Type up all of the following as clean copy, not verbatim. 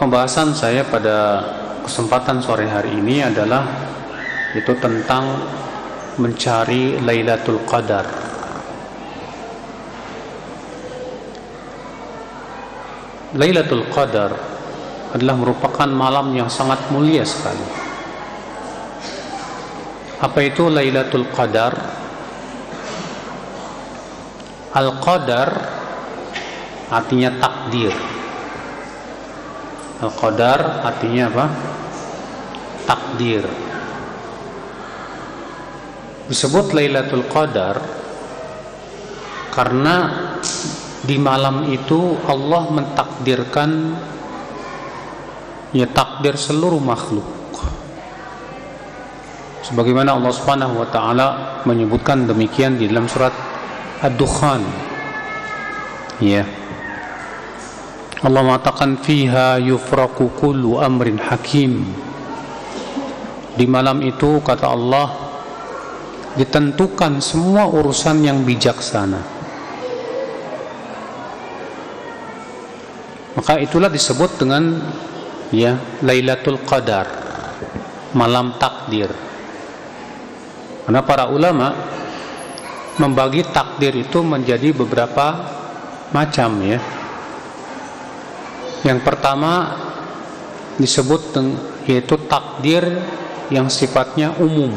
pembahasan saya pada kesempatan sore hari ini adalah itu tentang mencari Lailatul Qadar. Lailatul Qadar adalah merupakan malam yang sangat mulia sekali. Apa itu Lailatul Qadar? Al-Qadar artinya takdir. Al-Qadar artinya apa? Takdir. Disebut Lailatul Qadar karena di malam itu Allah mentakdirkan takdir seluruh makhluk. Sebagaimana Allah Subhanahu wa taala menyebutkan demikian di dalam surat Ad-Dukhan. Allah mengatakan fiha yufraqu kullu amrin hakim. Di malam itu kata Allah ditentukan semua urusan yang bijaksana. Maka itulah disebut dengan Lailatul Qadar, malam takdir. Karena para ulama membagi takdir itu menjadi beberapa macam Yang pertama disebut yaitu takdir yang sifatnya umum,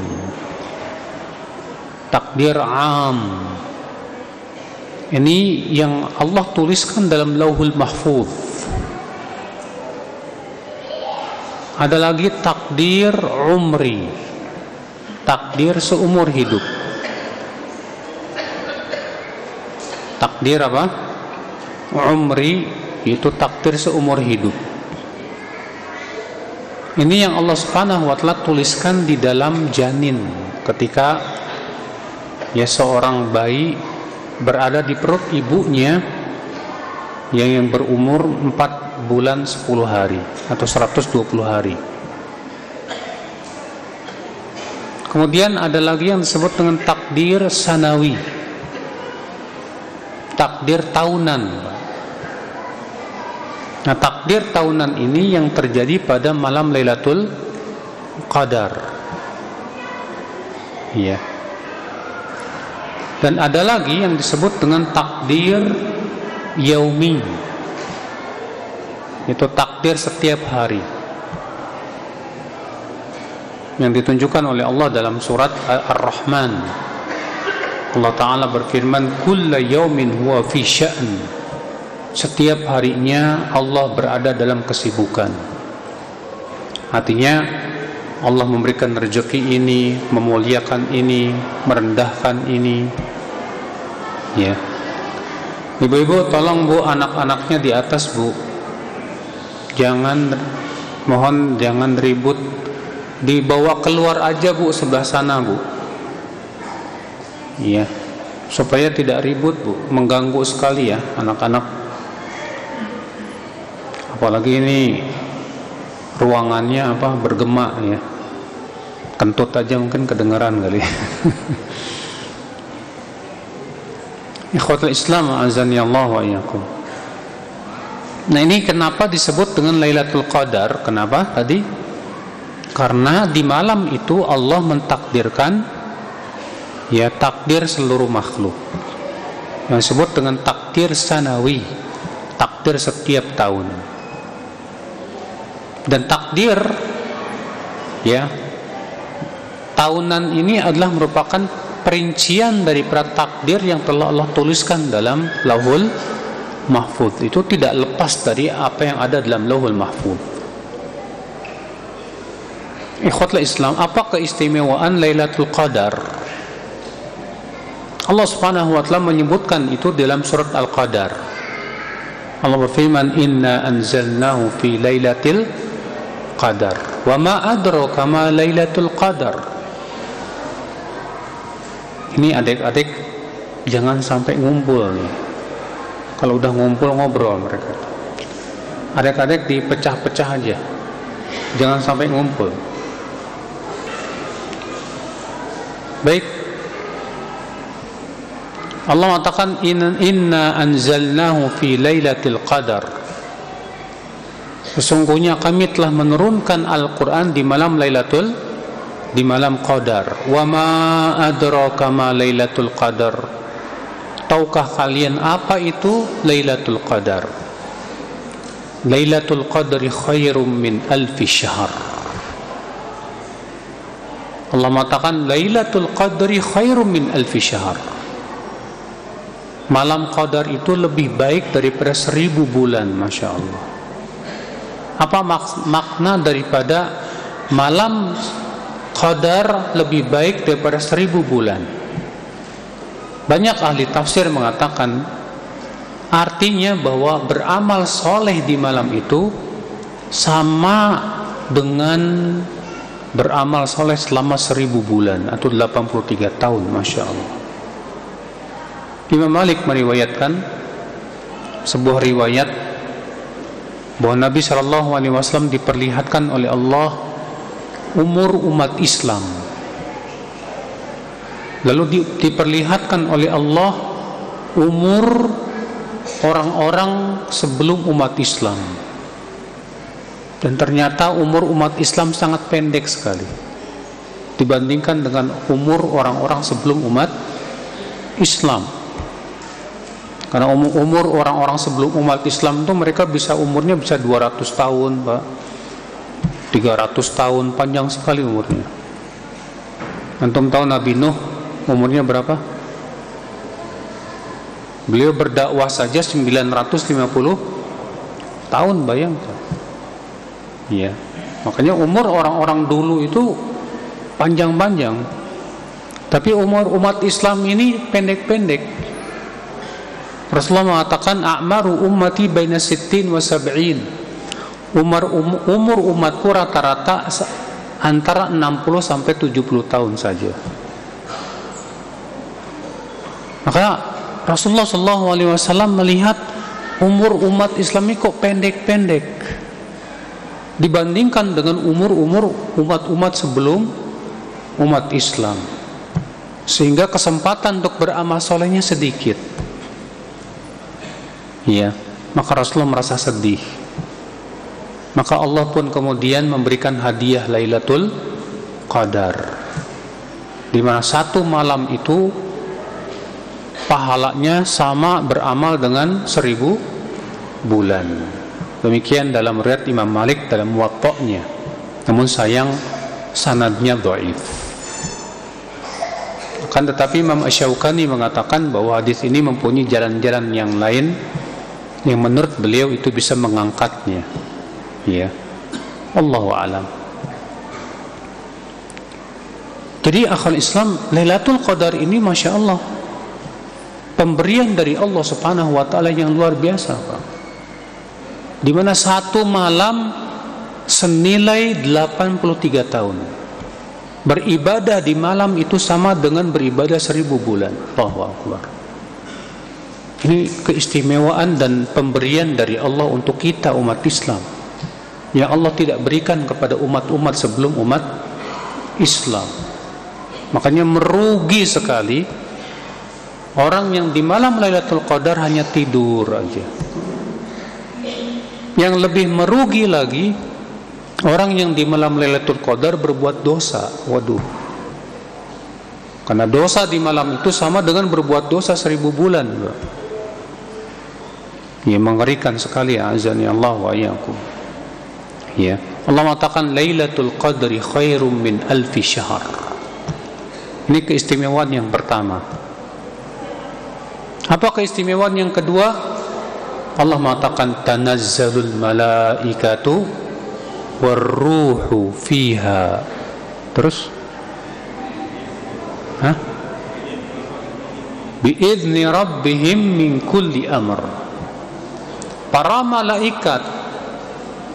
takdir am. Ini yang Allah tuliskan dalam Lauhul Mahfuz. Ada lagi takdir umri, takdir seumur hidup. Takdir apa? Umri itu takdir seumur hidup. Ini yang Allah Subhanahu wa taala tuliskan di dalam janin ketika seorang bayi berada di perut ibunya yang berumur 4 bulan 10 hari atau 120 hari. Kemudian ada lagi yang disebut dengan takdir sanawi, takdir tahunan. Nah, takdir tahunan ini yang terjadi pada malam Lailatul Qadar. Dan ada lagi yang disebut dengan takdir yaumi. Itu takdir setiap hari. Yang ditunjukkan oleh Allah dalam surat Ar-Rahman. Allah Ta'ala berfirman, "Kulla yaumin huwa fi sya'n." Setiap harinya Allah berada dalam kesibukan. Artinya Allah memberikan rezeki ini, memuliakan ini, merendahkan ini. Ibu-ibu tolong Bu, anak-anaknya di atas Bu, mohon jangan ribut, dibawa keluar aja Bu, sebelah sana Bu. Supaya tidak ribut Bu, mengganggu sekali anak-anak. Apalagi ini ruangannya bergema kentut aja mungkin kedengaran kali. Ikhwatul Islam azani Allah wa iyyakum. Nah, ini kenapa disebut dengan Lailatul Qadar? Kenapa tadi? Karena di malam itu Allah mentakdirkan takdir seluruh makhluk. Yang disebut dengan takdir sanawi, takdir setiap tahun. Dan takdir tahunan ini adalah merupakan perincian daripada takdir yang telah Allah tuliskan dalam Lauhul Mahfuz. Itu tidak lepas dari apa yang ada dalam Lauhul Mahfuz. Ikhwatul Islam, apa keistimewaan Lailatul Qadar? Allah Subhanahu wa taala menyebutkan itu dalam surat Al-Qadar. Allah berfirman, "Inna anzalnahu fi lailatil Qadar. Wa ma adraka ma Lailatul Qadar." Ini adik-adik jangan sampai ngumpul nih. Kalau udah ngumpul ngobrol mereka. Adik-adik dipecah-pecah aja. Jangan sampai ngumpul. Baik. Allah mengatakan inna anzalnahu fi Lailatul Qadar. sesungguhnya kami telah menurunkan Al-Quran di malam Qadar. Wa ma adraka ma Lailatul Qadar. Tahukah kalian apa itu Lailatul Qadar? Lailatul Qadri khairum min alfi syahr. Allah mengatakan Lailatul Qadri khairum min alfi syahr. Malam Qadar itu lebih baik daripada 1000 bulan. Masya Allah. Apa makna daripada malam Qadar lebih baik daripada 1000 bulan? Banyak ahli tafsir mengatakan artinya bahwa beramal soleh di malam itu sama dengan beramal soleh selama 1000 bulan atau 83 tahun. Masya Allah. Imam Malik meriwayatkan sebuah riwayat bahwa Nabi SAW diperlihatkan oleh Allah umur umat Islam, lalu diperlihatkan oleh Allah umur orang-orang sebelum umat Islam, dan ternyata umur umat Islam sangat pendek sekali dibandingkan dengan umur orang-orang sebelum umat Islam. Karena umur orang-orang sebelum umat Islam itu mereka umurnya bisa 200 tahun, Pak. 300 tahun, panjang sekali umurnya. Antum tahu Nabi Nuh umurnya berapa? Beliau berdakwah saja 950 tahun, bayangkan. Iya. Makanya umur orang-orang dulu itu panjang-panjang. Tapi umur umat Islam ini pendek-pendek. Rasulullah mengatakan a'maru ummati baina 60 wa 70. Umur umatku rata-rata antara 60 sampai 70 tahun saja. Maka Rasulullah SAW melihat umur umat Islam ini kok pendek-pendek dibandingkan dengan umur-umur umat-umat sebelum umat Islam, sehingga kesempatan untuk beramal solehnya sedikit. Ya, maka Rasulullah merasa sedih. Maka Allah pun kemudian memberikan hadiah Lailatul Qadar, di mana satu malam itu pahalanya sama beramal dengan 1000 bulan. Demikian dalam riwayat Imam Malik dalam Muwatta'nya. Namun sayang sanadnya dhaif. Akan tetapi Imam Asy-Syaukani mengatakan bahwa hadis ini mempunyai jalan-jalan yang lain yang menurut beliau itu bisa mengangkatnya. Ya, Allahu a'lam. Jadi akhal Islam, Lailatul Qadar ini Masya Allah pemberian dari Allah Subhanahu wa ta'ala yang luar biasa, Pak. Di mana satu malam senilai 83 tahun. Beribadah di malam itu sama dengan beribadah 1000 bulan. Allahu Akbar. Ini keistimewaan dan pemberian dari Allah untuk kita umat Islam yang Allah tidak berikan kepada umat-umat sebelum umat Islam. Makanya merugi sekali orang yang di malam Lailatul Qadar hanya tidur aja. Yang lebih merugi lagi orang yang di malam Lailatul Qadar berbuat dosa. Waduh. Karena dosa di malam itu sama dengan berbuat dosa 1000 bulan. Ya, mengerikan sekali, azani Allah wa iyyakum. Ya, Allah mengatakan Lailatul Qadri khairum min alfi syahr. Ini keistimewaan yang pertama. Apa keistimewaan yang kedua? Allah mengatakan tanazzalul malaikatu warruhu fiha. Terus biizni rabbihim min kulli amr. Para malaikat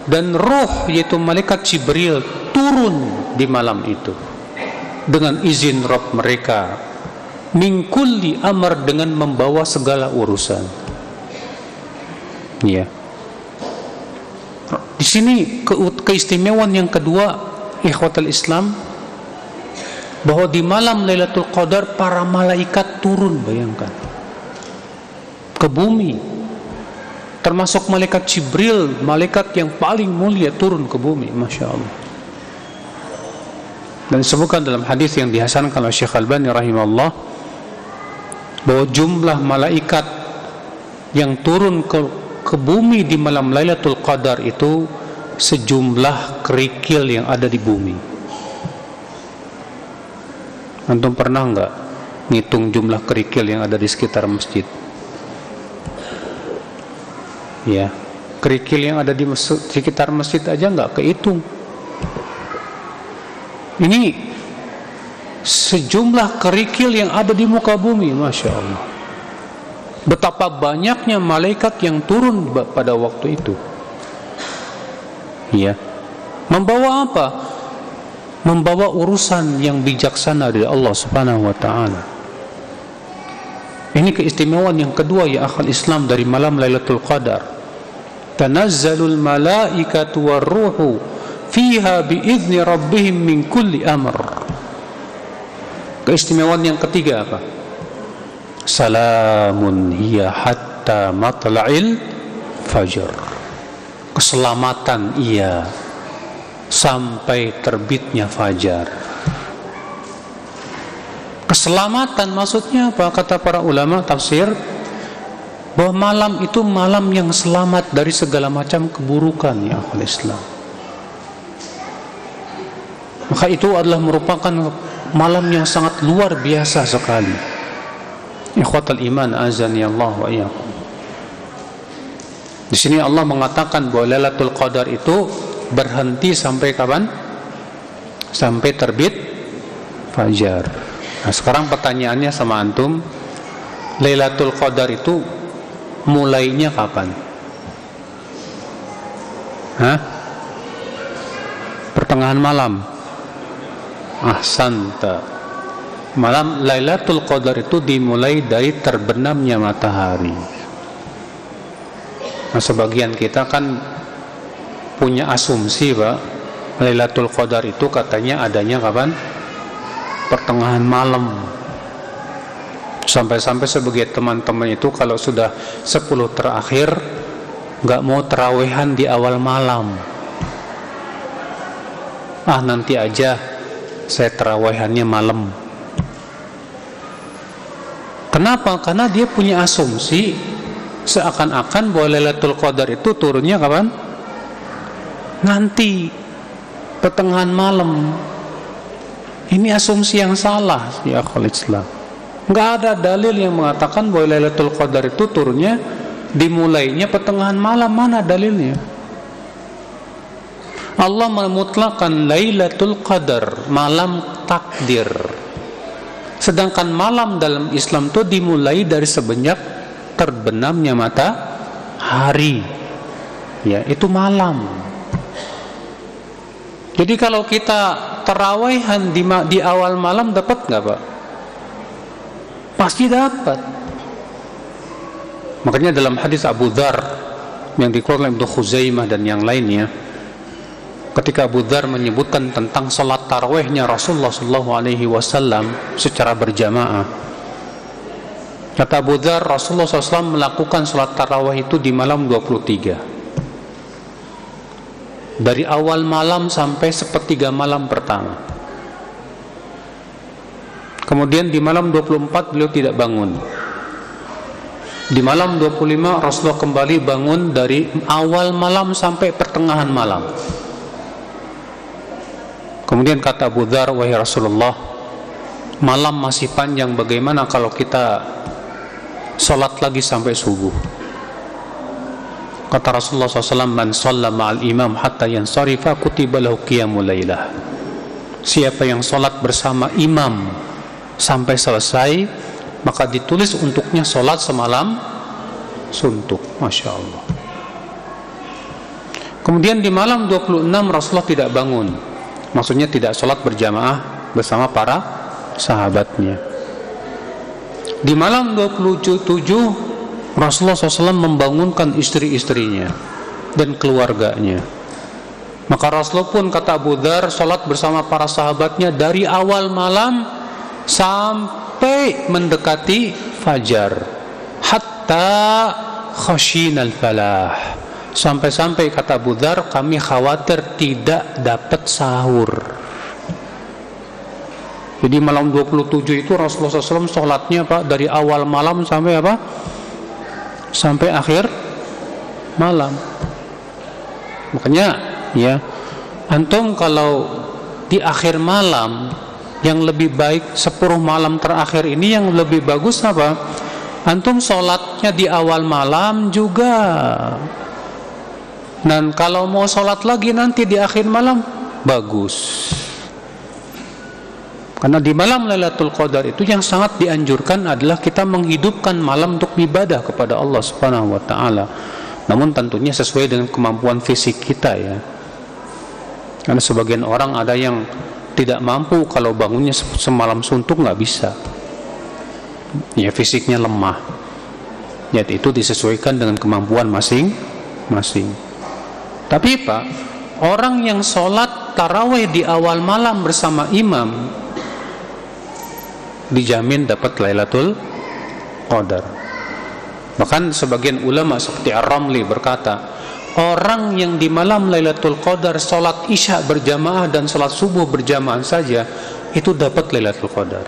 dan ruh, yaitu malaikat Jibril, turun di malam itu dengan izin Rabb mereka, min kulli amr, dengan membawa segala urusan. Ya. Di sini keistimewaan yang kedua, ikhwatul Islam, bahwa di malam Lailatul Qadar para malaikat turun, bayangkan, ke bumi termasuk malaikat Jibril, malaikat yang paling mulia turun ke bumi, Masya Allah. Dan disebutkan dalam hadis yang dihasankan oleh Syekh Albani rahimahullah bahwa jumlah malaikat yang turun ke bumi di malam Lailatul Qadar itu sejumlah kerikil yang ada di bumi. Antum pernah enggak ngitung jumlah kerikil yang ada di sekitar masjid? Ya, kerikil yang ada di sekitar masjid aja enggak kehitung. Ini sejumlah kerikil yang ada di muka bumi, Masya Allah. Betapa banyaknya malaikat yang turun pada waktu itu. Ya, membawa apa? Membawa urusan yang bijaksana dari Allah Subhanahu wa ta'ala. Ini keistimewaan yang kedua ya akhal Islam dari malam Lailatul Qadar. Tanazzalul malaikatu warruhu fiha biizni rabbihim min kulli amr. Keistimewaan yang ketiga apa? Salamun hiya hatta matla'il fajr. Keselamatan ia sampai terbitnya fajar. Keselamatan maksudnya apa? Kata para ulama tafsir bahwa malam itu malam yang selamat dari segala macam keburukan ya akhul Islam. Maka itu adalah merupakan malam yang sangat luar biasa sekali. Ikhwatal iman azani Allah wa iyyakum. Di sini Allah mengatakan bahwa Lailatul Qadar itu berhenti sampai kapan? Sampai terbit fajar. Nah, sekarang pertanyaannya sama antum, Lailatul Qadar itu mulainya kapan? Hah? Pertengahan malam. Ahsanta. Malam Lailatul Qadar itu dimulai dari terbenamnya matahari. Nah, sebagian kita kan punya asumsi Pak, Lailatul Qadar itu katanya adanya kapan? Pertengahan malam. Sampai-sampai sebagian teman-teman itu kalau sudah 10 terakhir nggak mau terawihan di awal malam. Ah, nanti aja saya terawihannya malam. Kenapa? Karena dia punya asumsi seakan-akan bahwa Lailatul Qadar itu turunnya kapan? Nanti pertengahan malam. Ini asumsi yang salah ya akhul Islam. Enggak ada dalil yang mengatakan bahwa Lailatul Qadar itu turunnya dimulainya pertengahan malam. Mana dalilnya? Allah memutlakkan Lailatul Qadar, malam takdir. Sedangkan malam dalam Islam itu dimulai dari semenjak terbenamnya matahari. Ya, itu malam. Jadi kalau kita terawihan di awal malam dapat nggak Pak? Pasti dapat. Makanya dalam hadis Abu Dzar yang dikeluarkan oleh Ibnu Khuzaimah dan yang lainnya, ketika Abu Dzar menyebutkan tentang salat tarawihnya Rasulullah SAW secara berjamaah, kata Abu Dzar, Rasulullah SAW melakukan salat tarawih itu di malam 23. Dari awal malam sampai sepertiga malam pertama. Kemudian di malam 24 beliau tidak bangun. Di malam 25 Rasulullah kembali bangun dari awal malam sampai pertengahan malam. Kemudian kata Abu Dzar, wahai Rasulullah, malam masih panjang, bagaimana kalau kita sholat lagi sampai subuh? Kata Rasulullah SAW, man shalla ma'al imam hatta yansarifa kutiba lahu qiyamul lailah. Siapa yang sholat bersama imam sampai selesai, maka ditulis untuknya sholat semalam suntuk. Masya Allah. Kemudian di malam 26 Rasulullah tidak bangun, maksudnya tidak sholat berjamaah bersama para sahabatnya. Di malam 27 Rasulullah SAW membangunkan istri-istrinya dan keluarganya. Maka Rasulullah pun, kata Abu Dzar, sholat bersama para sahabatnya dari awal malam sampai mendekati fajar, hatta khashinal falah. Sampai-sampai kata Abu Dzar, kami khawatir tidak dapat sahur. Jadi malam 27 itu Rasulullah SAW sholatnya Pak dari awal malam sampai apa? Sampai akhir malam. Makanya ya, antum kalau di akhir malam yang lebih baik, 10 malam terakhir ini yang lebih bagus apa? Antum sholatnya di awal malam juga. Dan kalau mau sholat lagi nanti di akhir malam, bagus. Karena di malam Lailatul Qadar itu yang sangat dianjurkan adalah kita menghidupkan malam untuk ibadah kepada Allah Subhanahu wa taala. Namun tentunya sesuai dengan kemampuan fisik kita ya. Karena sebagian orang ada yang tidak mampu, kalau bangunnya semalam suntuk nggak bisa. Ya fisiknya lemah. Ya itu disesuaikan dengan kemampuan masing-masing. Tapi Pak, orang yang sholat tarawih di awal malam bersama imam dijamin dapat Lailatul Qadar. Bahkan sebagian ulama seperti Ar-Ramli berkata, orang yang di malam Lailatul Qadar sholat isya berjamaah dan sholat subuh berjamaah saja itu dapat Lailatul Qadar.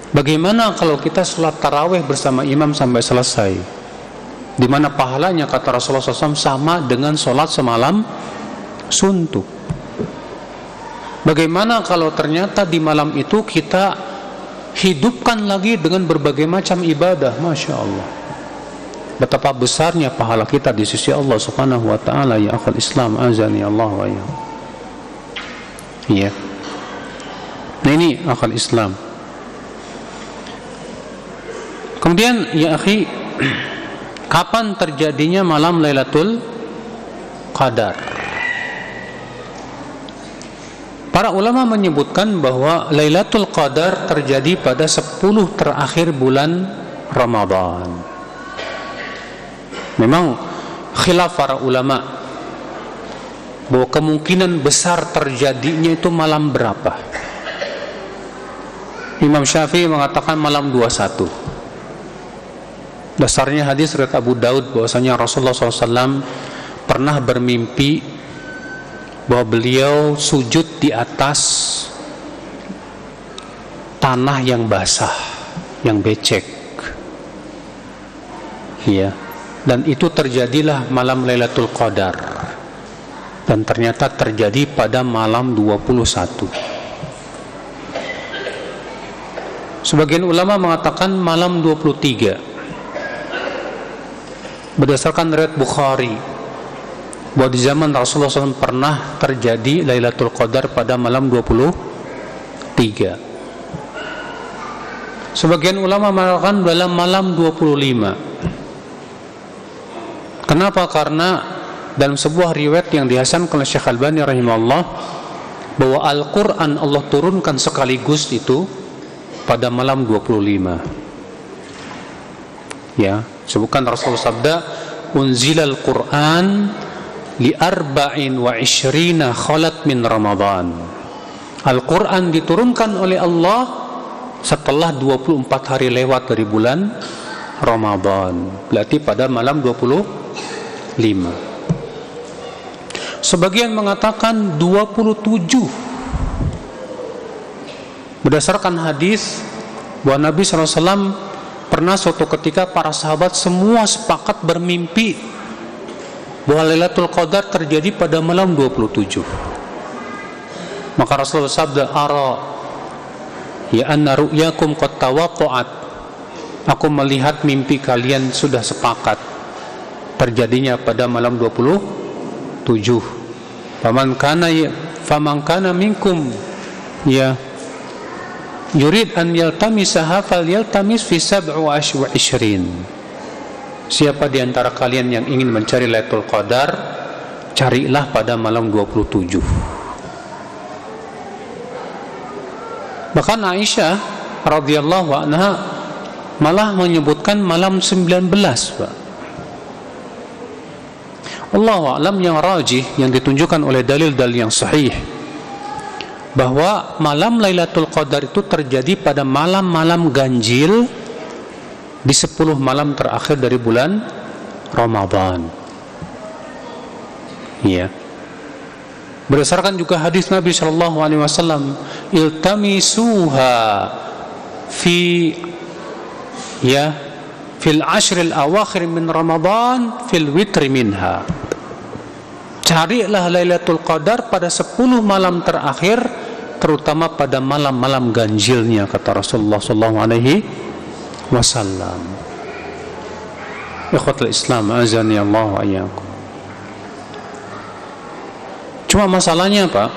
Bagaimana kalau kita sholat tarawih bersama imam sampai selesai, di mana pahalanya kata Rasulullah SAW sama dengan sholat semalam suntuk? Bagaimana kalau ternyata di malam itu kita hidupkan lagi dengan berbagai macam ibadah? Masya Allah, betapa besarnya pahala kita di sisi Allah Subhanahu wa ta'ala. Ya akhal Islam, azani Allah wa ya. Iya. Nah ini akhal Islam. Kemudian ya akhi, kapan terjadinya malam Lailatul Qadar? Para ulama menyebutkan bahwa Lailatul Qadar terjadi pada 10 terakhir bulan Ramadan. Memang khilaf para ulama bahwa kemungkinan besar terjadinya itu malam berapa. Imam Syafi'i mengatakan malam 21. Dasarnya hadis riwayat Abu Daud bahwasanya Rasulullah SAW pernah bermimpi bahwa beliau sujud di atas tanah yang basah, yang becek. Ya. Dan itu terjadilah malam Lailatul Qadar. Dan ternyata terjadi pada malam 21. Sebagian ulama mengatakan malam 23. Berdasarkan riwayat Bukhari bahwa di zaman Rasulullah SAW pernah terjadi Lailatul Qadar pada malam 23. Sebagian ulama mengatakan dalam malam 25. Kenapa? Karena dalam sebuah riwayat yang dihasankan oleh Syekh Albani rahimahullah bahwa Al-Quran Allah turunkan sekaligus itu pada malam 25. Ya, sebutkan Rasulullah sabda, unzilal Quran li arba'in wa ishrina khalat min Ramadan. Al-Quran diturunkan oleh Allah setelah 24 hari lewat dari bulan Ramadan. Berarti pada malam 25. Sebagian mengatakan 27. Berdasarkan hadis bahwa Nabi SAW pernah suatu ketika para sahabat semua sepakat bermimpi bahwa Lailatul Qadar terjadi pada malam 27. Maka Rasulullah sabda, ara ya anna ru'yakum qad tawaqqa'at. Aku melihat mimpi kalian sudah sepakat terjadinya pada malam 27. Faman kana minkum ya yurid an yaltamisaha falyaltamis fi 27. Siapa di antara kalian yang ingin mencari Lailatul Qadar, carilah pada malam 27. Bahkan Aisyah radhiyallahu anha malah menyebutkan malam 19, Pak. Allahu a'lam, yang rajih, yang ditunjukkan oleh dalil-dalil yang sahih, bahwa malam Lailatul Qadar itu terjadi pada malam-malam ganjil di 10 malam terakhir dari bulan Ramadan. Ya. Berdasarkan juga hadis Nabi sallallahu alaihi wasallam, iltamisuha fi fil ashril awakhir min Ramadan fil witri minha. Carilah Lailatul Qadar pada 10 malam terakhir, terutama pada malam-malam ganjilnya, kata Rasulullah sallallahu alaihi wasallam. Ikhwatul Islam, azani Allah wa iyyakum. Cuma masalahnya apa?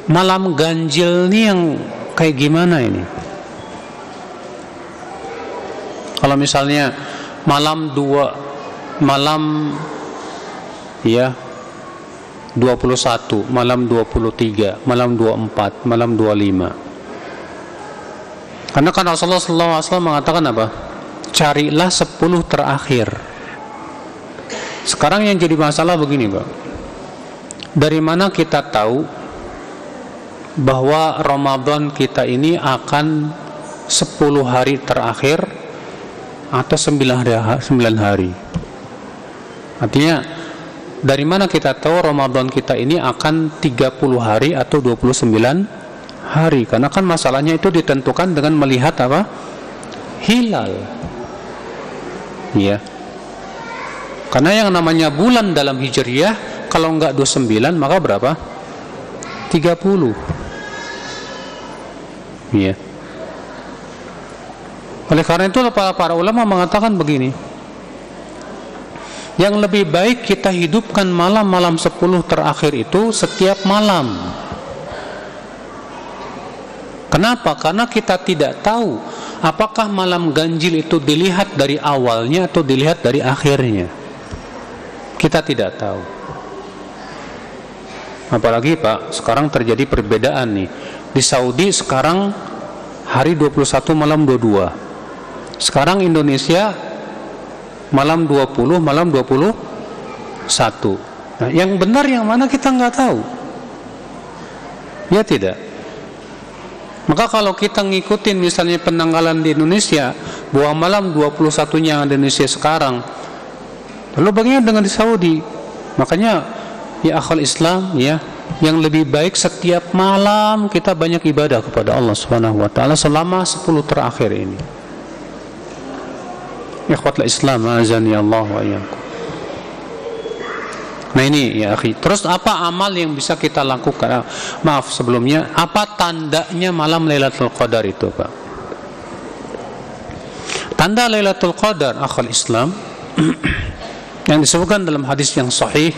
Malam ganjil ini yang kayak gimana ini? Kalau misalnya malam 21, malam 23, malam 24, malam 25. Karena kan Rasulullah SAW mengatakan apa? Carilah 10 terakhir. Sekarang yang jadi masalah begini, Pak. Dari mana kita tahu bahwa Ramadan kita ini akan 10 hari terakhir atau 9 hari? Artinya, dari mana kita tahu Ramadan kita ini akan 30 hari atau 29 hari? Karena kan masalahnya itu ditentukan dengan melihat apa? Hilal. Ya. Karena yang namanya bulan dalam Hijriyah, kalau enggak 29 maka berapa? 30. Ya. Oleh karena itu para ulama mengatakan begini, yang lebih baik kita hidupkan malam-malam 10 terakhir itu setiap malam. Kenapa? Karena kita tidak tahu apakah malam ganjil itu dilihat dari awalnya atau dilihat dari akhirnya. Kita tidak tahu. Apalagi Pak, sekarang terjadi perbedaan nih. Di Saudi sekarang hari 21 malam 22. Sekarang Indonesia malam 20, malam 21. Nah, yang benar yang mana kita nggak tahu. Ya tidak. Maka kalau kita ngikutin misalnya penanggalan di Indonesia bahwa malam 21-nya Indonesia sekarang, lalu bagaimana dengan di Saudi? Makanya ya akhwal Islam, ya, yang lebih baik setiap malam kita banyak ibadah kepada Allah Subhanahu wa taala selama 10 terakhir ini. Ikhwatul Islam, azani Allah wa iyyakum. Nah ini ya akhi. Terus apa amal yang bisa kita lakukan? Maaf sebelumnya, apa tandanya malam Lailatul Qadar itu, Pak? Tanda Lailatul Qadar akhul Islam yang disebutkan dalam hadis yang sahih,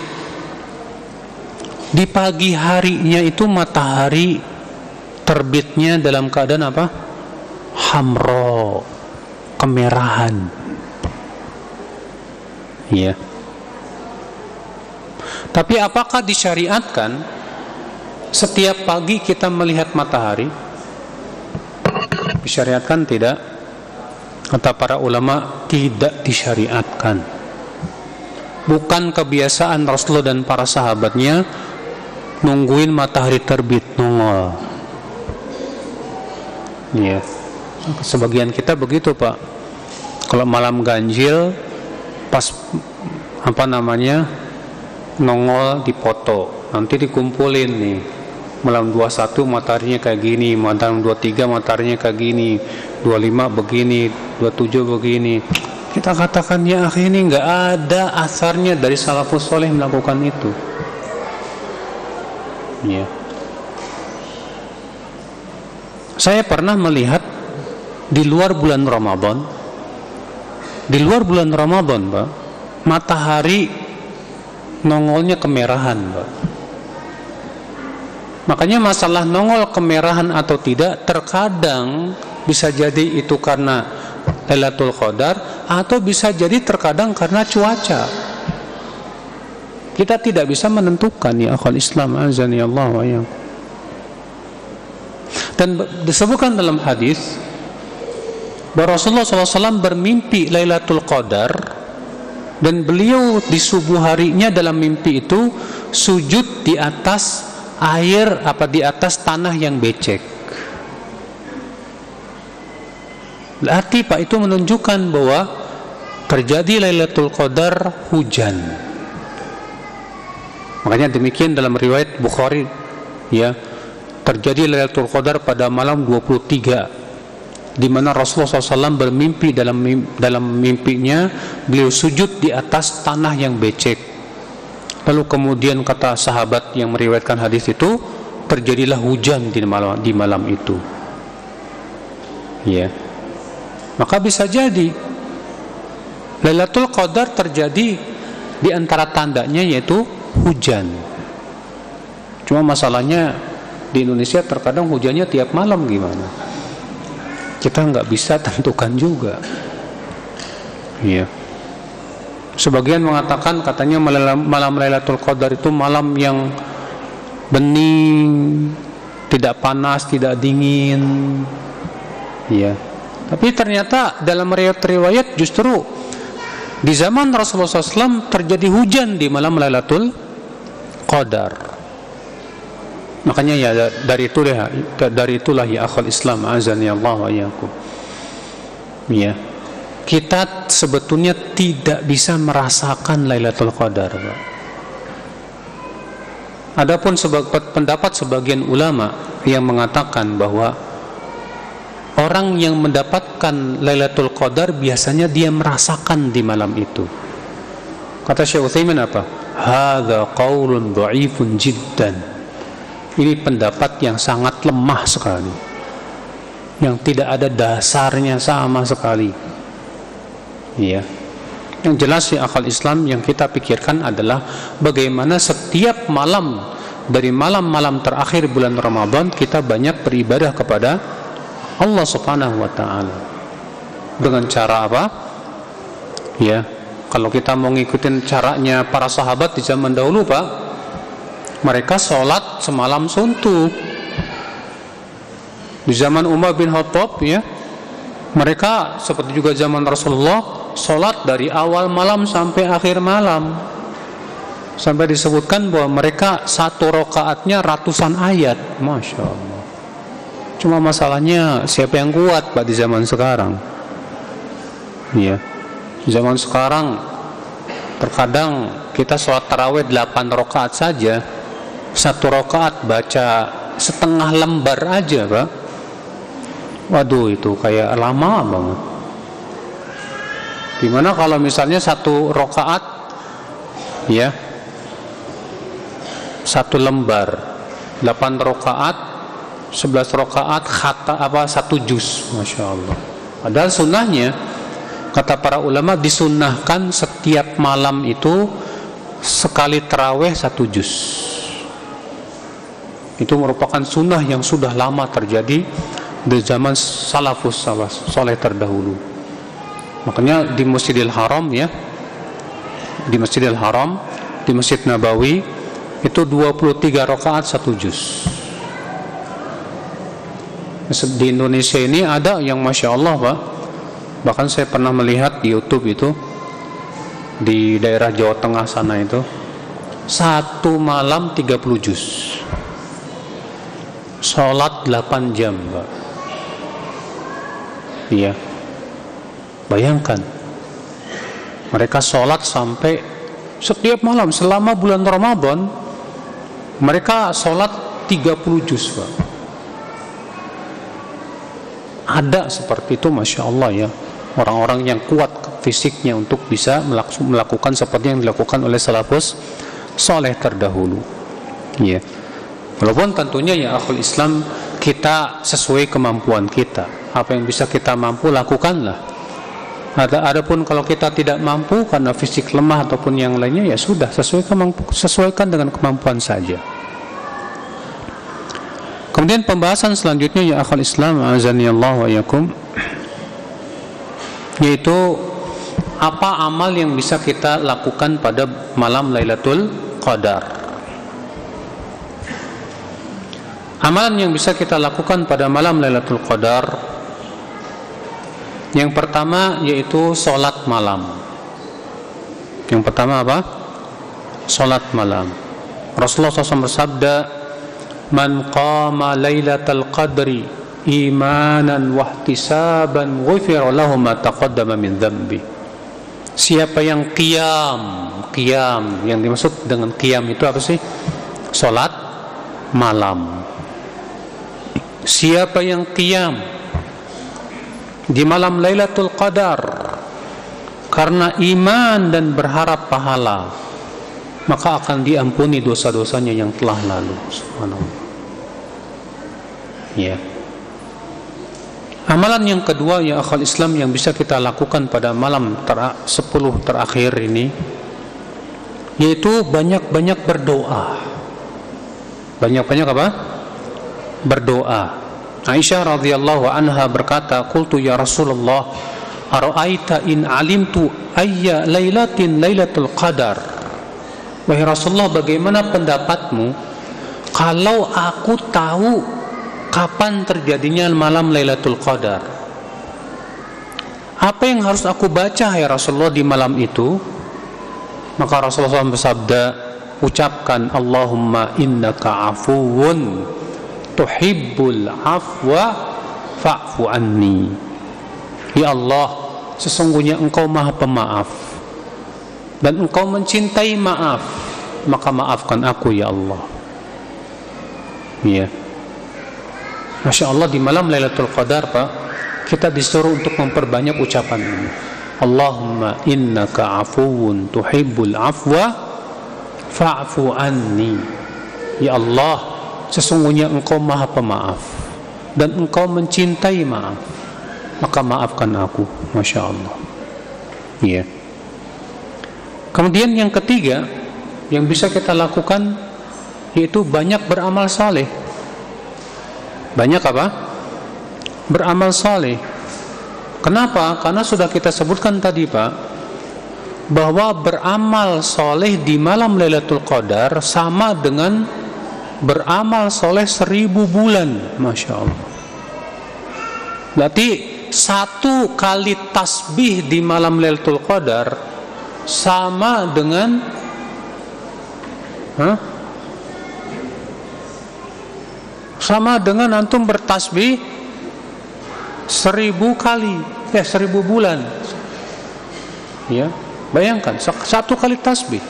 di pagi harinya itu matahari terbitnya dalam keadaan apa? Hamra, kemerahan. Ya. Tapi apakah disyariatkan setiap pagi kita melihat matahari? Disyariatkan tidak? Kata para ulama, tidak disyariatkan. Bukan kebiasaan Rasulullah dan para sahabatnya nungguin matahari terbit nongol. Ya. Sebagian kita begitu, Pak. Kalau malam ganjil pas nongol dipoto, nanti dikumpulin nih, malam 21 mataharinya kayak gini, malam 23 mataharinya kayak gini, 25 begini, 27 begini. Kita katakan ya akhi, ini nggak ada asarnya dari salafus soleh melakukan itu. Ya. Saya pernah melihat di luar bulan Ramadan, Pak, matahari nongolnya kemerahan, Pak. Makanya masalah nongol kemerahan atau tidak terkadang bisa jadi itu karena Lailatul Qadar, atau bisa jadi terkadang karena cuaca. Kita tidak bisa menentukan, ya akhwal Islam, azani Allah wa iyyakum. Dan disebutkan dalam hadis bahwa Rasulullah SAW bermimpi Lailatul Qadar, dan beliau di subuh harinya dalam mimpi itu sujud di atas di atas tanah yang becek. Berarti Pak itu menunjukkan bahwa terjadi Lailatul Qadar hujan. Makanya demikian dalam riwayat Bukhari, ya, terjadi Lailatul Qadar pada malam 23, di mana Rasulullah SAW bermimpi, dalam mimpinya beliau sujud di atas tanah yang becek. Lalu kemudian kata sahabat yang meriwayatkan hadis itu, terjadilah hujan di malam itu. Ya. Maka bisa jadi Lailatul Qadar terjadi di antara tandanya yaitu hujan. Cuma masalahnya di Indonesia terkadang hujannya tiap malam gimana? Kita nggak bisa tentukan juga. Ya. Sebagian mengatakan katanya malam Lailatul Qadar itu malam yang bening, tidak panas, tidak dingin. Ya. Tapi ternyata dalam riwayat justru di zaman Rasulullah SAW terjadi hujan di malam Lailatul Qadar. Makanya ya dari itulah ya akhul Islam azani Allah wa iyyakum. Ya. Kita sebetulnya tidak bisa merasakan Lailatul Qadar, Pak. Adapun pendapat sebagian ulama yang mengatakan bahwa orang yang mendapatkan Lailatul Qadar biasanya dia merasakan di malam itu. Kata Syekh Utsaimin apa? Hadza qaulun dha'ifun jiddan. Ini pendapat yang sangat lemah sekali, yang tidak ada dasarnya sama sekali. Ya. Yang jelas ya akal Islam yang kita pikirkan adalah bagaimana setiap malam dari malam-malam terakhir bulan Ramadan kita banyak beribadah kepada Allah Subhanahu wa taala. Dengan cara apa? Ya, kalau kita mau ngikutin caranya para sahabat di zaman dahulu, Pak, mereka sholat semalam suntuk. Di zaman Umar bin Khattab, ya, mereka seperti juga zaman Rasulullah sholat dari awal malam sampai akhir malam. Sampai disebutkan bahwa mereka satu rakaatnya ratusan ayat. Masya Allah. Cuma masalahnya siapa yang kuat, Pak, di zaman sekarang? Ya, zaman sekarang terkadang kita sholat tarawih 8 rakaat saja, satu rakaat baca setengah lembar aja, Pak. Waduh, itu kayak lama banget. Gimana kalau misalnya satu rakaat, ya, satu lembar, 8 rakaat, 11 rakaat, satu juz, Masya Allah. Padahal sunnahnya, kata para ulama, disunnahkan setiap malam itu sekali tarawih 1 juz. Itu merupakan sunnah yang sudah lama terjadi di zaman salafus soleh terdahulu. Makanya di Masjidil Haram, ya, di Masjidil Haram, di Masjid Nabawi itu 23 rakaat 1 juz. Di Indonesia ini ada yang Masya Allah, Pak, bahkan saya pernah melihat di YouTube itu di daerah Jawa Tengah sana itu satu malam 30 juz, sholat 8 jam, Pak. Iya, bayangkan mereka sholat sampai setiap malam selama bulan Ramadan mereka sholat 30 juz, Pak. Ada seperti itu, Masya Allah, ya, orang-orang yang kuat fisiknya untuk bisa melakukan seperti yang dilakukan oleh salafus soleh terdahulu. Ya, walaupun tentunya ya akhul Islam kita sesuai kemampuan kita, apa yang bisa kita mampu lakukanlah. Adapun kalau kita tidak mampu karena fisik lemah ataupun yang lainnya, ya sudah, sesuaikan dengan kemampuan saja. Kemudian pembahasan selanjutnya ya akhul Islam azani Allah wa iyyakum, yaitu apa amal yang bisa kita lakukan pada malam Lailatul Qadar. Amalan yang bisa kita lakukan pada malam Lailatul Qadar, yang pertama yaitu sholat malam. Yang pertama apa? Sholat malam. Rasulullah SAW bersabda, "Man qama Lailatul Qadri imanan wahtisaban ghufira lahu ma taqaddama min dhanbi. Siapa yang qiyam, yang dimaksud dengan qiyam itu apa sih? Salat malam. Siapa yang qiyam di malam Lailatul Qadar karena iman dan berharap pahala, maka akan diampuni dosa-dosanya yang telah lalu. Subhanallah. Ya. Amalan yang kedua ya akhwal Islam yang bisa kita lakukan pada malam 10 terakhir ini, yaitu banyak-banyak berdoa. Banyak-banyak apa? Berdoa. Aisyah radhiyallahu anha berkata, "Qultu ya Rasulullah, ara'aita in alimtu ayya lailatin lailatul qadar?" Wahai Rasulullah, bagaimana pendapatmu kalau aku tahu kapan terjadinya malam Lailatul Qadar? Apa yang harus aku baca ya Rasulullah di malam itu? Maka Rasulullah SAW bersabda, ucapkan Allahumma innaka afuwun tuhibbul afwa fa'fu anni. Ya Allah, sesungguhnya Engkau Maha Pemaaf dan Engkau mencintai maaf, maka maafkan aku ya Allah. Ya. Masya Allah, di malam Lailatul Qadar Pak, kita disuruh untuk memperbanyak ucapan ini. Allahumma innaka afuwun tuhibbul afwa fa'fu anni. Ya Allah, sesungguhnya Engkau Maha Pemaaf dan Engkau mencintai maaf, maka maafkan aku. Masya Allah. Ya. Kemudian yang ketiga yang bisa kita lakukan yaitu banyak beramal saleh. Banyak apa? Beramal saleh. Kenapa? Karena sudah kita sebutkan tadi Pak, bahwa beramal soleh di malam Lailatul Qadar sama dengan beramal soleh 1000 bulan. Masya Allah. Berarti 1 kali tasbih di malam Lailatul Qadar sama dengan sama dengan antum bertasbih 1000 kali, 1000 bulan. Ya, bayangkan 1 kali tasbih.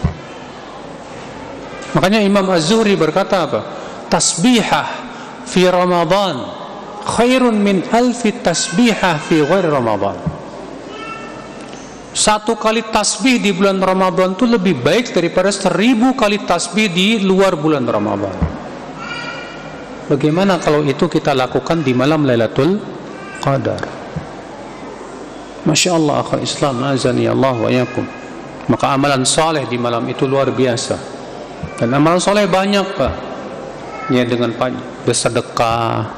Makanya Imam Az-Zuhri berkata apa? Tasbihah fi Ramadan khairun min 1000 tasbihah fi ghairi Ramadan. 1 kali tasbih di bulan Ramadan itu lebih baik daripada 1000 kali tasbih di luar bulan Ramadan. Bagaimana kalau itu kita lakukan di malam Lailatul Qadar? Masya Allah, akhwat Islam, azani Allah wa yakum. Maka amalan saleh di malam itu luar biasa. Dan amalan saleh banyak Pak. Ya, dengan bersedekah,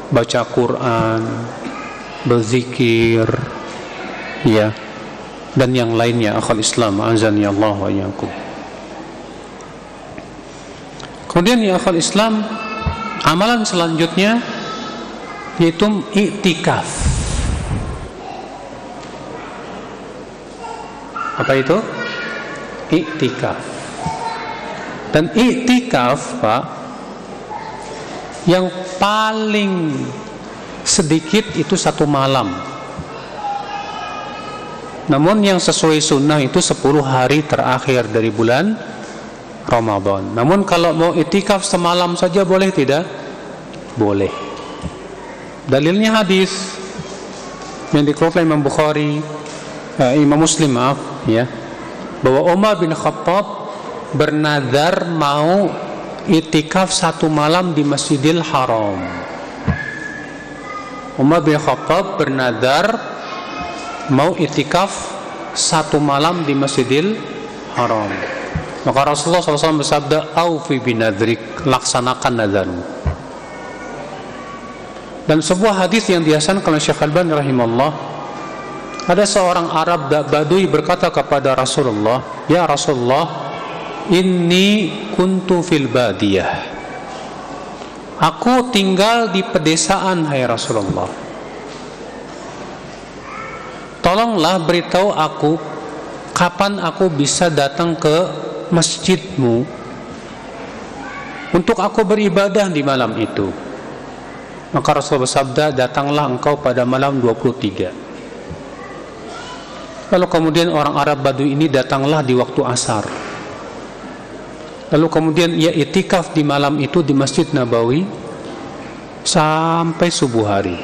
baca Quran, berzikir, ya, dan yang lainnya, akhwat Islam, azani Allah wa yakum. Kemudian ya akhwat Islam, amalan selanjutnya yaitu i'tikaf. Apa itu? I'tikaf. Dan i'tikaf Pak, yang paling sedikit itu 1 malam. Namun yang sesuai sunnah itu 10 hari terakhir dari bulan Ramadan. Namun kalau mau i'tikaf semalam saja boleh tidak? Boleh. Dalilnya hadis yang dikeluarkan Imam Bukhari, Imam Muslim ya, bahwa Umar bin Khattab bernazar mau i'tikaf 1 malam di Masjidil Haram. Umar bin Khattab bernazar mau i'tikaf 1 malam di Masjidil Haram. Maka Rasulullah SAW bersabda, "Aufi binadrik," laksanakan nazarmu. Dan sebuah hadis yang dihasankan oleh Syekh Al-Albani rahimahullah, ada seorang Arab Badui berkata kepada Rasulullah, "Ya Rasulullah, inni kuntu fil badiyah." Aku tinggal di pedesaan, hai Rasulullah. Tolonglah beritahu aku kapan aku bisa datang ke masjidmu untuk aku beribadah di malam itu. Maka Rasulullah bersabda, datanglah engkau pada malam 23. Lalu kemudian orang Arab Badui ini datanglah di waktu asar. Lalu kemudian ia itikaf di malam itu di Masjid Nabawi sampai subuh hari.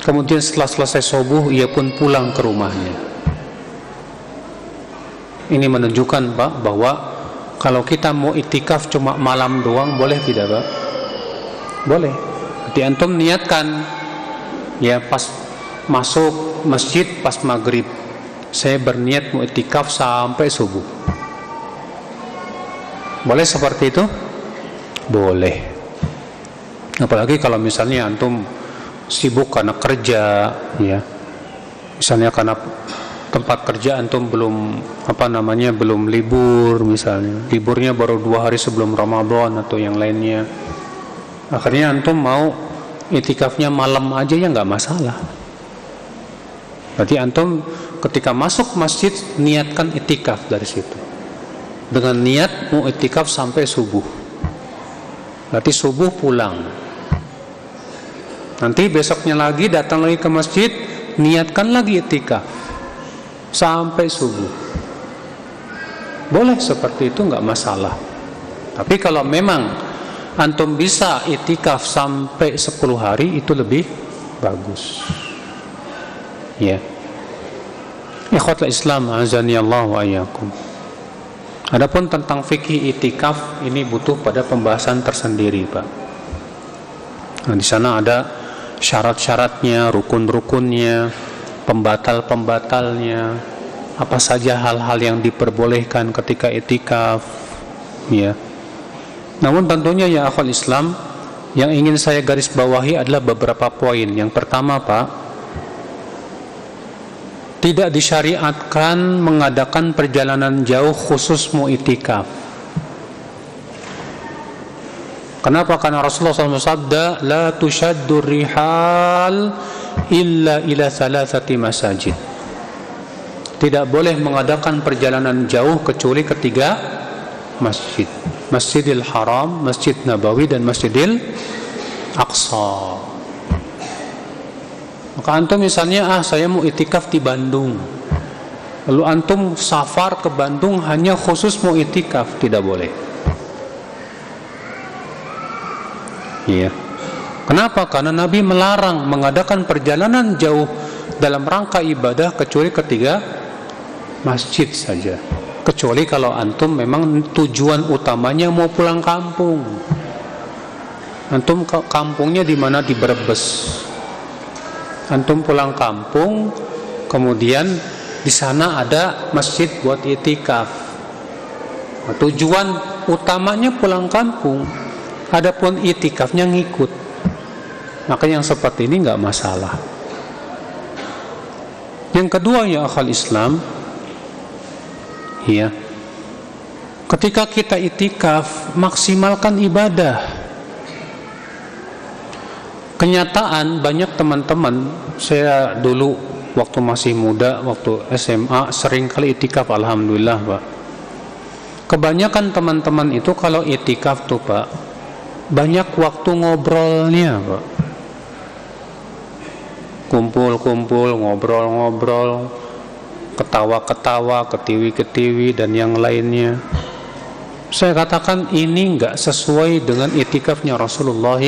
Kemudian setelah selesai subuh ia pun pulang ke rumahnya. Ini menunjukkan Pak bahwa kalau kita mau itikaf cuma malam doang boleh tidak Pak? Boleh. Jadi antum niatkan ya pas masuk masjid pas maghrib, saya berniat mau itikaf sampai subuh. Boleh seperti itu? Boleh. Apalagi kalau misalnya antum sibuk karena kerja, ya, misalnya karena tempat kerja antum belum belum libur, misalnya liburnya baru 2 hari sebelum Ramadan atau yang lainnya, akhirnya antum mau itikafnya malam aja ya nggak masalah. Berarti antum ketika masuk masjid niatkan itikaf dari situ dengan niat mau itikaf sampai subuh. Berarti subuh pulang. Nanti besoknya lagi datang lagi ke masjid, niatkan lagi itikaf sampai subuh. Boleh seperti itu, nggak masalah. Tapi kalau memang antum bisa itikaf sampai 10 hari itu lebih bagus. Ya. Ikhwatul Islam azani Allah wa iyyakum. Adapun tentang fikih itikaf ini butuh pada pembahasan tersendiri, Pak. Nah, di sana ada syarat-syaratnya, rukun-rukunnya, pembatal-pembatalnya, apa saja hal-hal yang diperbolehkan ketika itikaf, ya. Namun tentunya ya akhwal Islam, yang ingin saya garis bawahi adalah beberapa poin. Yang pertama, Pak, tidak disyariatkan mengadakan perjalanan jauh khusus mau itikaf. Kenapa? Karena Rasulullah SAW bersabda, la tushaddur rihal illa ila thalathati masajid. Tidak boleh mengadakan perjalanan jauh kecuali ketiga masjid. Masjidil Haram, Masjid Nabawi, dan Masjidil Aqsa. Maka antum misalnya, saya mau itikaf di Bandung, lalu antum safar ke Bandung hanya khusus mau itikaf, tidak boleh. Iya. Kenapa? Karena Nabi melarang mengadakan perjalanan jauh dalam rangka ibadah kecuali ketiga masjid saja. Kecuali kalau antum memang tujuan utamanya mau pulang kampung. Antum kampungnya di mana? Di Brebes. Antum pulang kampung, kemudian di sana ada masjid buat itikaf. Nah, tujuan utamanya pulang kampung, adapun itikafnya ngikut. Maka yang seperti ini nggak masalah. Yang kedua ya akhal Islam, ya, ketika kita itikaf maksimalkan ibadah. Kenyataan banyak teman-teman, saya dulu waktu masih muda, waktu SMA sering kali itikaf, alhamdulillah Pak. Kebanyakan teman-teman itu kalau itikaf tuh Pak, banyak waktu ngobrolnya Pak. Kumpul-kumpul, ngobrol-ngobrol, ketawa-ketawa, ketiwi-ketiwi dan yang lainnya. Saya katakan ini enggak sesuai dengan itikafnya Rasulullah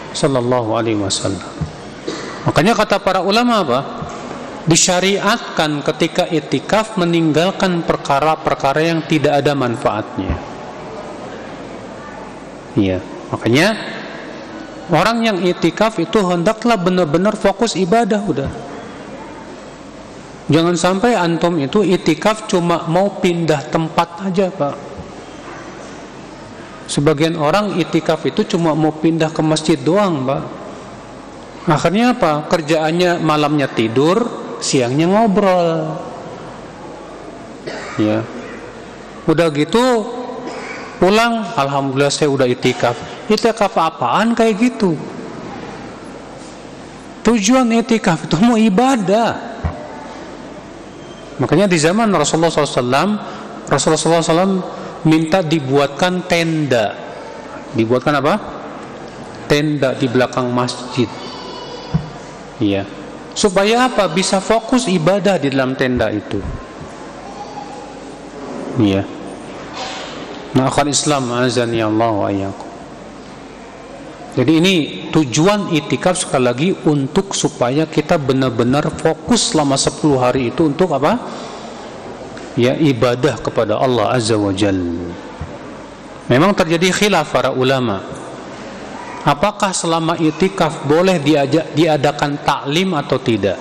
sallallahu alaihi wasallam. Makanya kata para ulama apa? Disyariatkan ketika itikaf meninggalkan perkara-perkara yang tidak ada manfaatnya. Iya, makanya orang yang itikaf itu hendaklah benar-benar fokus ibadah udah. Jangan sampai antum itu itikaf cuma mau pindah tempat aja, Pak. Sebagian orang itikaf itu cuma mau pindah ke masjid doang, Pak. Akhirnya apa? Kerjaannya malamnya tidur, siangnya ngobrol. Ya. Udah gitu pulang, alhamdulillah saya udah itikaf. Itikaf apaan kayak gitu? Tujuan itikaf itu mau ibadah. Makanya di zaman Rasulullah SAW, Rasulullah SAW minta dibuatkan tenda. Dibuatkan apa? tenda di belakang masjid. Iya. Supaya apa? Bisa fokus ibadah di dalam tenda itu. Iya. Nah, akhwat Islam azani Allah wa iyyakum. Jadi ini tujuan itikaf sekali lagi untuk supaya kita benar-benar fokus selama 10 hari itu untuk apa? Ya, ibadah kepada Allah Azza wa Jalla. Memang terjadi khilaf para ulama. Apakah selama itikaf boleh diadakan taklim atau tidak?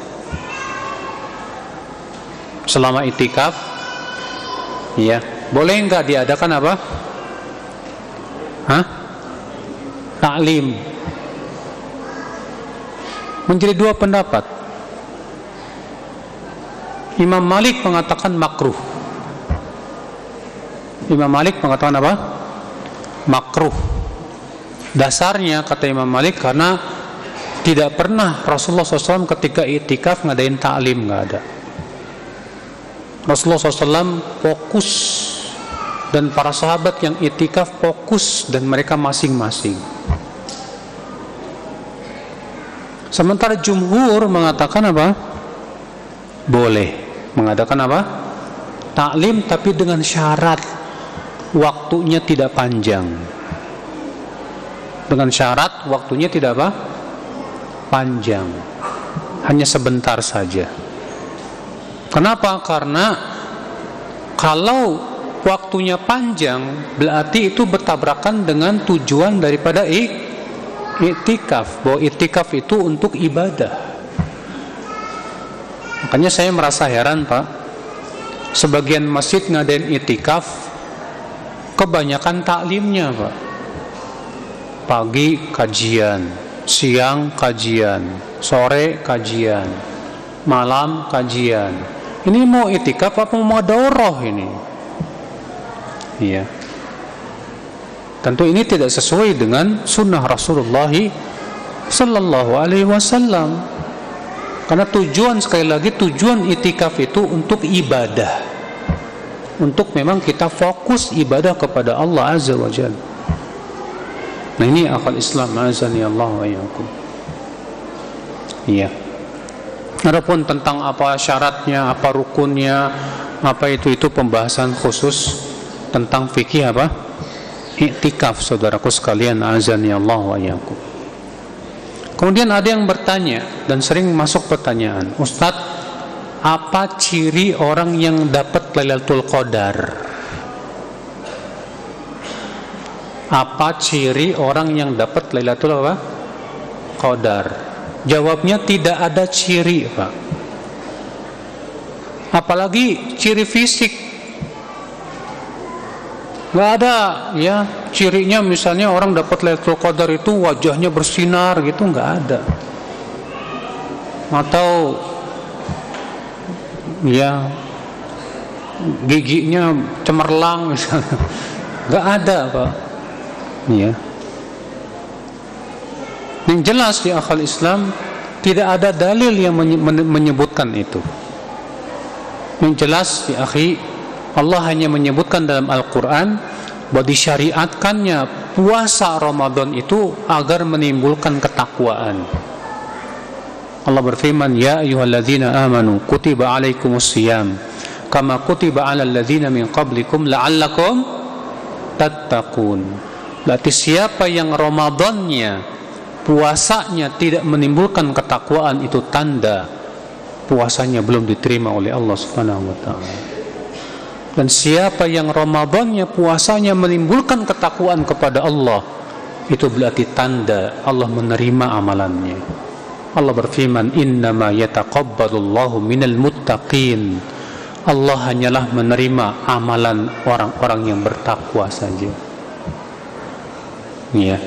Selama itikaf, ya, boleh enggak diadakan apa? Taklim. Menjadi dua pendapat. Imam Malik mengatakan makruh. Imam Malik mengatakan apa? Makruh. Dasarnya kata Imam Malik karena tidak pernah Rasulullah SAW ketika itikaf ngadain taklim, nggak ada. Rasulullah SAW fokus dan para sahabat yang itikaf fokus dan mereka masing-masing. Sementara jumhur mengatakan apa? Boleh mengadakan apa? Taklim, tapi dengan syarat waktunya tidak panjang. Dengan syarat waktunya tidak apa? Panjang. Hanya sebentar saja. Kenapa? Karena kalau waktunya panjang berarti itu bertabrakan dengan tujuan daripada iktikaf, bahwa iktikaf itu untuk ibadah. Makanya saya merasa heran, Pak, sebagian masjid ngadain iktikaf kebanyakan taklimnya, Pak. Pagi kajian, siang kajian, sore kajian, malam kajian. Ini mau iktikaf apa mau daurah ini? Iya. Tentu ini tidak sesuai dengan sunnah Rasulullah Sallallahu Alaihi Wasallam. Karena tujuan, sekali lagi, tujuan itikaf itu untuk ibadah, untuk memang kita fokus ibadah kepada Allah Azza wa Jalla. Nah, ini akal Islam azani Allah wa iyyakum. Iya. Adapun tentang apa syaratnya, apa rukunnya, apa itu pembahasan khusus tentang fikih apa? Iktikaf, saudaraku sekalian azani Allah wa iyyakum. Kemudian ada yang bertanya dan sering masuk pertanyaan, Ustadz, apa ciri orang yang dapat Lailatul Qadar? Apa ciri orang yang dapat Lailatul Qadar? Jawabnya tidak ada ciri, Pak. Apalagi ciri fisik. Nggak ada, ya, cirinya misalnya orang dapat Lailatul Qadar itu wajahnya bersinar gitu, nggak ada. Atau ya giginya cemerlang misalnya, nggak ada, Pak. Ya. Yang jelas di akal Islam tidak ada dalil yang menyebutkan itu. Yang jelas di akhi, Allah hanya menyebutkan dalam Al-Quran bahwa disyariatkannya puasa Ramadan itu agar menimbulkan ketakwaan. Allah berfirman, Ya ayyuhalladzina amanu kutiba alaikumusiyam kama kutiba alal ladzina min qablikum la'allakum tattaqun. Berarti siapa yang Ramadannya puasanya tidak menimbulkan ketakwaan, itu tanda puasanya belum diterima oleh Allah Subhanahu wa taala. Dan siapa yang Ramadannya puasanya menimbulkan ketakwaan kepada Allah, itu berarti tanda Allah menerima amalannya. Allah berfirman, Innama yataqabbalullahu minal muttaqin. Allah hanyalah menerima amalan orang-orang yang bertakwa saja. Ya.